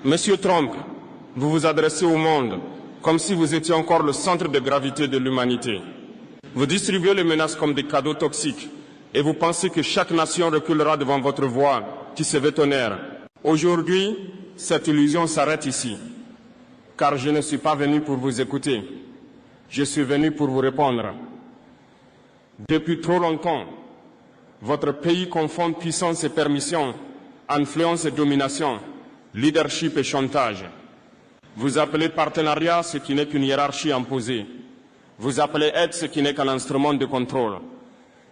Monsieur Trump, vous vous adressez au monde comme si vous étiez encore le centre de gravité de l'humanité. Vous distribuez les menaces comme des cadeaux toxiques et vous pensez que chaque nation reculera devant votre voix qui se veut tonnerre. Aujourd'hui, cette illusion s'arrête ici, car je ne suis pas venu pour vous écouter. Je suis venu pour vous répondre. Depuis trop longtemps, votre pays confond puissance et permission, influence et domination, leadership et chantage. Vous appelez partenariat ce qui n'est qu'une hiérarchie imposée. Vous appelez aide ce qui n'est qu'un instrument de contrôle.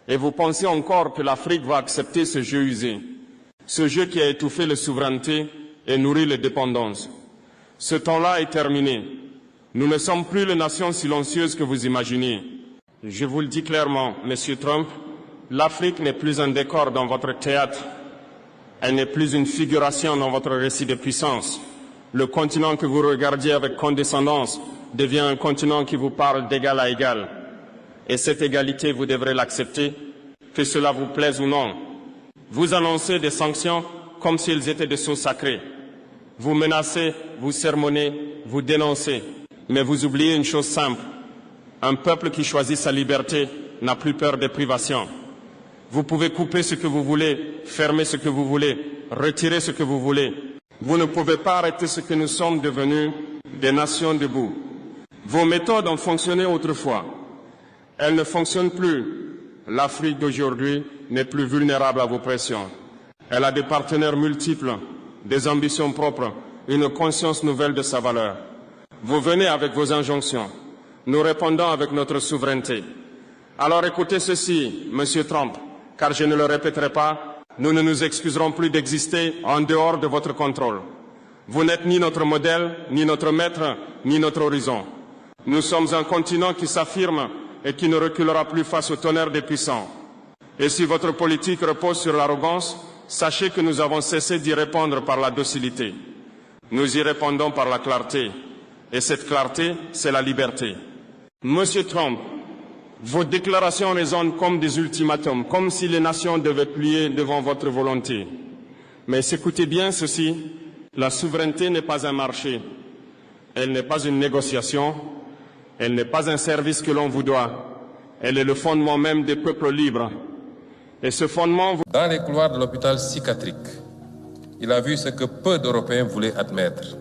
Et vous pensez encore que l'Afrique va accepter ce jeu usé, ce jeu qui a étouffé la souveraineté et nourri les dépendances. Ce temps-là est terminé. Nous ne sommes plus les nations silencieuses que vous imaginez. Je vous le dis clairement, Monsieur Trump, l'Afrique n'est plus un décor dans votre théâtre. Elle n'est plus une figuration dans votre récit de puissance. Le continent que vous regardiez avec condescendance devient un continent qui vous parle d'égal à égal. Et cette égalité, vous devrez l'accepter, que cela vous plaise ou non. Vous annoncez des sanctions comme s'ils étaient des sceaux sacrés. Vous menacez, vous sermonnez, vous dénoncez. Mais vous oubliez une chose simple. Un peuple qui choisit sa liberté n'a plus peur des privations. Vous pouvez couper ce que vous voulez, fermer ce que vous voulez, retirer ce que vous voulez. Vous ne pouvez pas arrêter ce que nous sommes devenus, des nations debout. Vos méthodes ont fonctionné autrefois. Elles ne fonctionnent plus. L'Afrique d'aujourd'hui n'est plus vulnérable à vos pressions. Elle a des partenaires multiples, des ambitions propres, une conscience nouvelle de sa valeur. Vous venez avec vos injonctions. Nous répondons avec notre souveraineté. Alors écoutez ceci, Monsieur Trump, car je ne le répéterai pas, nous ne nous excuserons plus d'exister en dehors de votre contrôle. Vous n'êtes ni notre modèle, ni notre maître, ni notre horizon. Nous sommes un continent qui s'affirme et qui ne reculera plus face au tonnerre des puissants. Et si votre politique repose sur l'arrogance, sachez que nous avons cessé d'y répondre par la docilité. Nous y répondons par la clarté. Et cette clarté, c'est la liberté. Monsieur Trump, vos déclarations résonnent comme des ultimatums, comme si les nations devaient plier devant votre volonté. Mais écoutez bien ceci, la souveraineté n'est pas un marché, elle n'est pas une négociation, elle n'est pas un service que l'on vous doit, elle est le fondement même des peuples libres. Et ce fondement... Dans les couloirs de l'hôpital psychiatrique, il a vu ce que peu d'Européens voulaient admettre,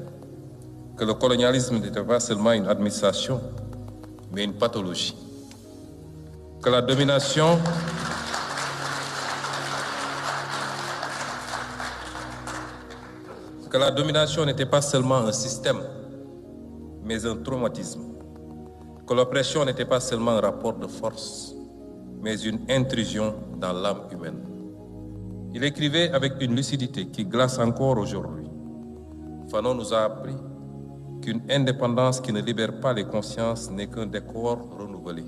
que le colonialisme n'était pas seulement une administration, mais une pathologie. Que la domination n'était pas seulement un système, mais un traumatisme. Que l'oppression n'était pas seulement un rapport de force, mais une intrusion dans l'âme humaine. Il écrivait avec une lucidité qui glace encore aujourd'hui. Fanon nous a appris qu'une indépendance qui ne libère pas les consciences n'est qu'un décor renouvelé.